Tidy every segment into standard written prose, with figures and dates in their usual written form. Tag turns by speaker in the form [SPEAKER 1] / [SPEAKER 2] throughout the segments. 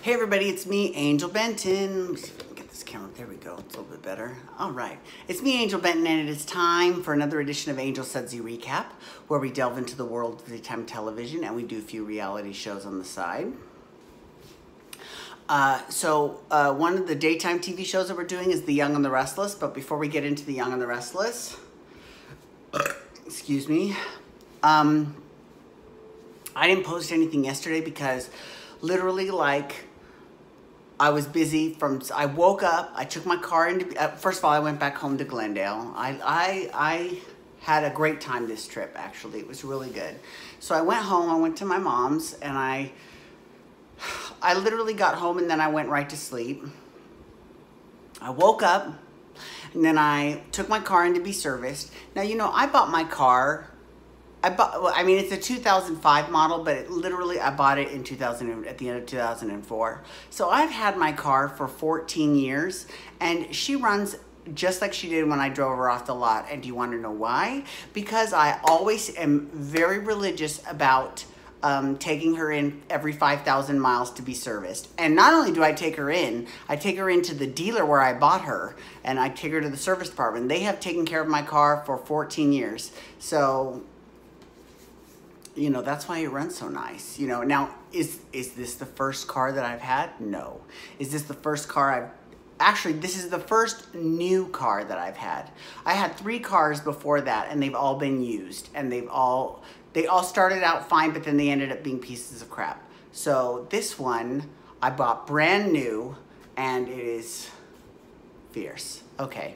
[SPEAKER 1] Hey everybody, it's me, Angel Benton. Let me see if I can get this camera. There we go. It's a little bit better. All right. It's me, Angel Benton, and it is time for another edition of Angel Sudsy Recap, where we delve into the world of daytime television and we do a few reality shows on the side. One of the daytime TV shows that we're doing is The Young and the Restless. But before we get into The Young and the Restless, excuse me, I didn't post anything yesterday because literally, I was busy I woke up, I took my car into, first of all, I went back home to Glendale. I had a great time this trip, actually. It was really good. So I went home, I went to my mom's, and I literally got home and then I went right to sleep. I woke up and then I took my car in to be serviced. Now, you know, I bought my car, it's a 2005 model, but I bought it in at the end of 2004. So I've had my car for 14 years and she runs just like she did when I drove her off the lot. And do you want to know why? Because I always am very religious about taking her in every 5,000 miles to be serviced. And not only do I take her into the dealer where I bought her, and I take her to the service department. They have taken care of my car for 14 years. So, you know, that's why it runs so nice. You know, now, is this the first car that I've had? No. Is this the first car Actually, this is the first new car that I've had. I had 3 cars before that, and they've all been used. And they all started out fine, but then they ended up being pieces of crap. So this one, I bought brand new, and it is fierce. Okay,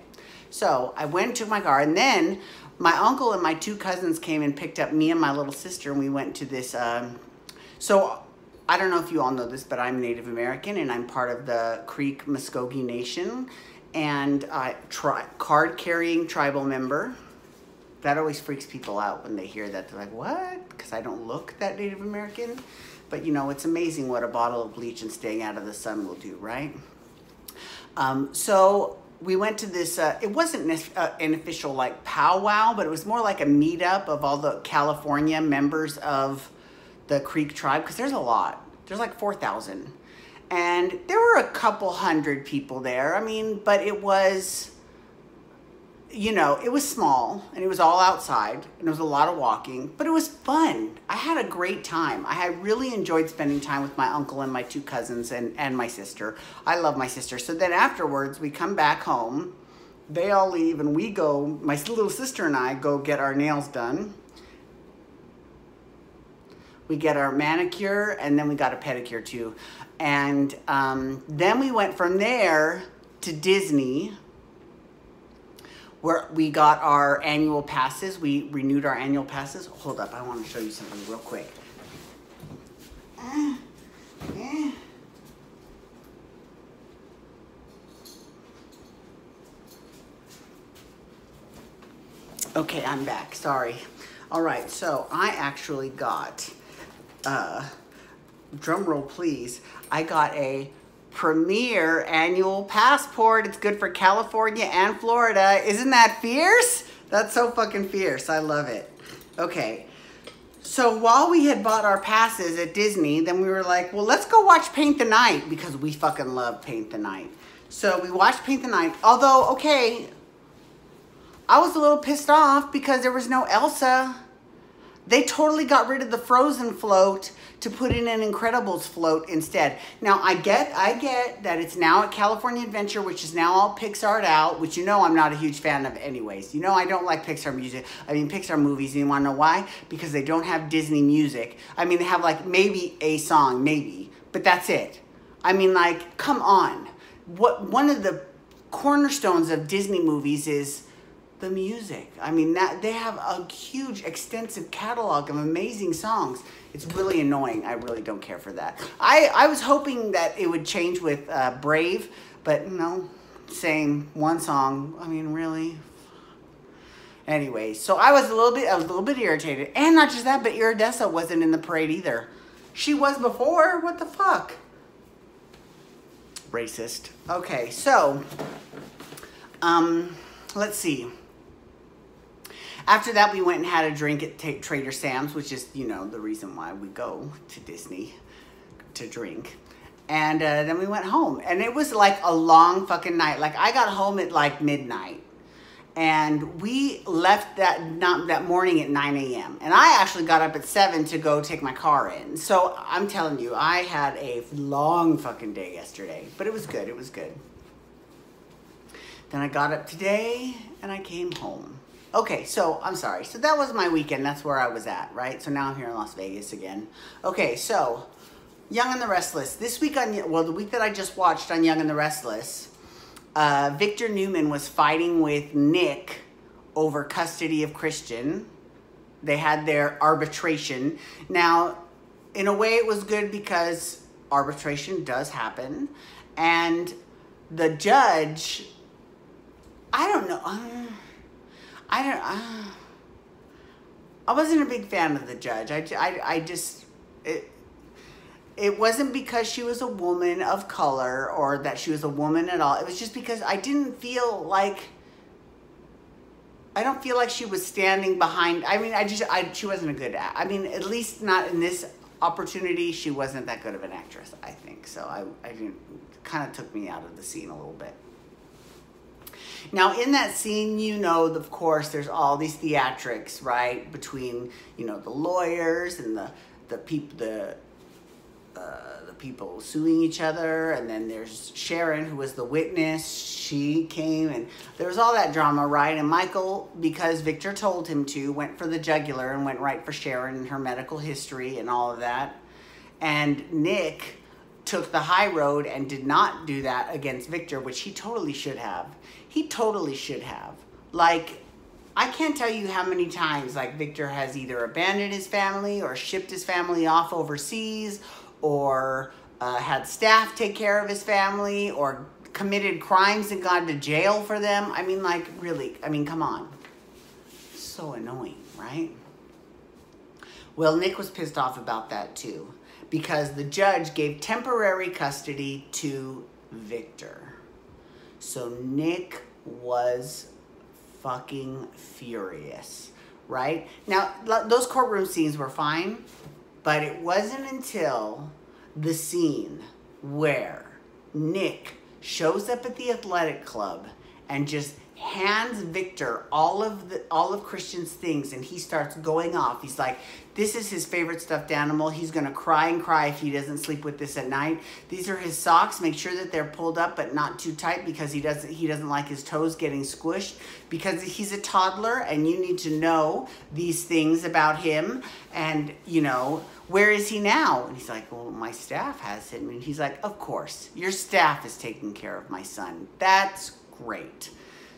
[SPEAKER 1] so I went to my car, and then my uncle and my 2 cousins came and picked up me and my little sister, and we went to this, so I don't know if you all know this, but I'm Native American, and I'm part of the Creek Muskogee Nation, and card-carrying tribal member. That always freaks people out when they hear that. They're like, what? Because I don't look that Native American. But, you know, it's amazing what a bottle of bleach and staying out of the sun will do, right? So we went to this, it wasn't an official like powwow, but it was more like a meetup of all the California members of the Creek tribe, because there's a lot. There's like 4,000. And there were a couple hundred people there. I mean, but it was, you know, it was small and it was all outside and there was a lot of walking, but it was fun. I had a great time. I had really enjoyed spending time with my uncle and my 2 cousins and my sister. I love my sister. So then afterwards we come back home, they all leave and we go, my little sister and I go get our nails done. We get our manicure and then we got a pedicure too. And then we went from there to Disney, where we got our annual passes. We renewed our annual passes. Hold up, I want to show you something real quick. Okay, I'm back, sorry. All right, so I actually got, drum roll please, I got a Premier annual passport. It's good for California and Florida. Isn't that fierce? That's so fucking fierce. I love it. Okay. So while we had bought our passes at Disney, then we were like, well, let's go watch Paint the Night, because we fucking love Paint the Night. So we watched Paint the Night. Although, okay, I was a little pissed off because there was no Elsa. They totally got rid of the Frozen float to put in an Incredibles float instead. Now, I get that it's now at California Adventure, which is now all Pixar'd out, which you know I'm not a huge fan of anyways. You know I don't like Pixar Pixar movies. And you wanna know why? Because they don't have Disney music. I mean, they have like maybe a song, maybe, but that's it. I mean, like, come on. One of the cornerstones of Disney movies is the music. I mean, they have a huge, extensive catalog of amazing songs. It's really annoying. I really don't care for that. I was hoping that it would change with Brave, but no, same, one song. I mean, really? Anyway, so I was a little bit irritated. And not just that, but Iridessa wasn't in the parade either. She was before? What the fuck? Racist. Okay, so, let's see. After that, we went and had a drink at Trader Sam's, which is, you know, the reason why we go to Disney, to drink. And then we went home. And it was like a long fucking night. Like, I got home at like midnight. And we left that morning at 9 a.m. And I actually got up at 7 to go take my car in. So I'm telling you, I had a long fucking day yesterday. But it was good. It was good. Then I got up today and I came home. Okay, so I'm sorry. So that was my weekend. That's where I was at, right? So now I'm here in Las Vegas again. Okay, so Young and the Restless. This week the week that I just watched on Young and the Restless, Victor Newman was fighting with Nick over custody of Christian. They had their arbitration. Now, in a way it was good because arbitration does happen. And the judge, I don't know. I wasn't a big fan of the judge. It wasn't because she was a woman of color or that she was a woman at all. It was just because I don't feel like she was standing behind. I mean, she wasn't a good I mean, at least not in this opportunity. She wasn't that good of an actress, I think. So I didn't, kind of took me out of the scene a little bit. Now, in that scene, you know, of course, there's all these theatrics, right? Between, you know, the lawyers and the people suing each other. And then there's Sharon, who was the witness. She came and there was all that drama, right? And Michael, because Victor told him to, went for the jugular and went right for Sharon and her medical history and all of that. And Nick took the high road and did not do that against Victor, which he totally should have. He totally should have. Like, I can't tell you how many times, like, Victor has either abandoned his family or shipped his family off overseas or had staff take care of his family or committed crimes and gone to jail for them. I mean, like, really, I mean, come on. So annoying, right? Well, Nick was pissed off about that too, because the judge gave temporary custody to Victor. So Nick was fucking furious, right? Now, those courtroom scenes were fine, but it wasn't until the scene where Nick shows up at the athletic club and just hands Victor all of Christian's things, and he starts going off. He's like, this is his favorite stuffed animal. He's gonna cry and cry if he doesn't sleep with this at night. These are his socks. Make sure that they're pulled up but not too tight because he doesn't like his toes getting squished, because he's a toddler and you need to know these things about him. And, you know, where is he now? And he's like, well, my staff has him. And he's like, of course, your staff is taking care of my son. That's great.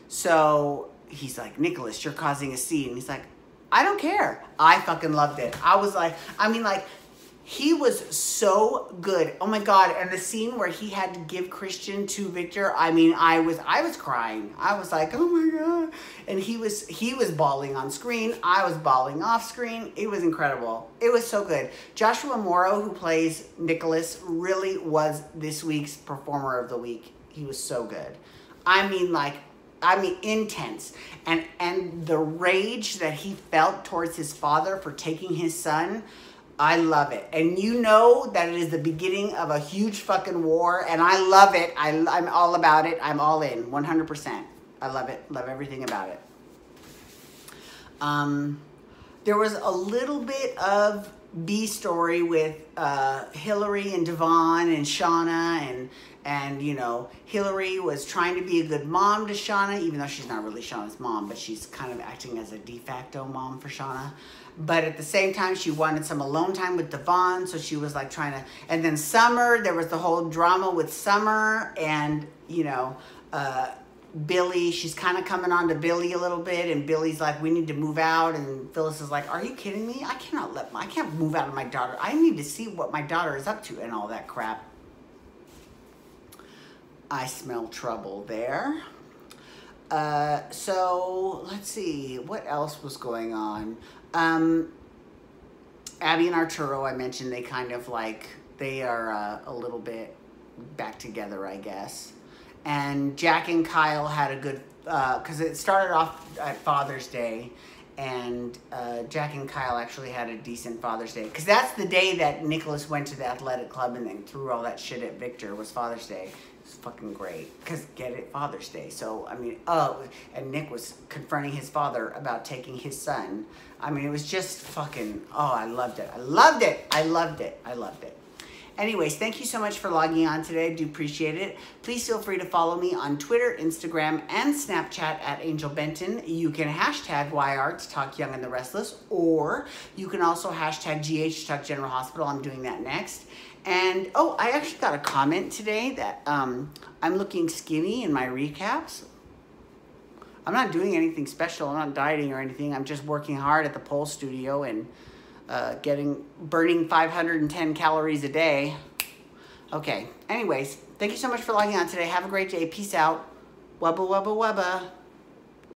[SPEAKER 1] So he's like, Nicholas, you're causing a scene. He's like, I don't care. I fucking loved it. I was like, I mean, like, he was so good. Oh my God. And the scene where he had to give Christian to Victor, I mean, I was crying. I was like, oh my God. And he was bawling on screen. I was bawling off screen. It was incredible. It was so good. Joshua Morrow, who plays Nicholas, really was this week's performer of the week. He was so good. I mean, intense. And the rage that he felt towards his father for taking his son, I love it. And you know that it is the beginning of a huge fucking war, and I love it. I'm all about it. I'm all in, 100%. I love it. Love everything about it. There was a little bit of B story with Hillary and Devon and Shauna, and you know, Hillary was trying to be a good mom to Shauna, even though she's not really Shauna's mom, but she's kind of acting as a de facto mom for Shauna. But at the same time, she wanted some alone time with Devon, so she was like trying to, and then Summer, there was the whole drama with Summer, and you know, Billy, she's kind of coming on to Billy a little bit, and Billy's like, we need to move out, and Phyllis is like, are you kidding me? I can't move out of my daughter. I need to see what my daughter is up to and all that crap. I smell trouble there. So let's see, what else was going on? Abby and Arturo, I mentioned, they kind of like, they are a little bit back together, I guess. And Jack and Kyle had a good, because it started off at Father's Day, And Jack and Kyle actually had a decent Father's Day. Because that's the day that Nicholas went to the athletic club and then threw all that shit at Victor, was Father's Day. It's fucking great. Because get it, Father's Day. So, I mean, and Nick was confronting his father about taking his son. I mean, it was just fucking, I loved it. I loved it. I loved it. I loved it. Anyways, thank you so much for logging on today. I do appreciate it. Please feel free to follow me on Twitter, Instagram, and Snapchat at Angel Benton. You can hashtag YR to talk Young and the Restless, or you can also hashtag GH to talk General Hospital. I'm doing that next. And, I actually got a comment today that I'm looking skinny in my recaps. I'm not doing anything special. I'm not dieting or anything. I'm just working hard at the pole studio and burning 510 calories a day. Okay. Anyways, thank you so much for logging on today. Have a great day. Peace out. Wubba, wubba, wubba.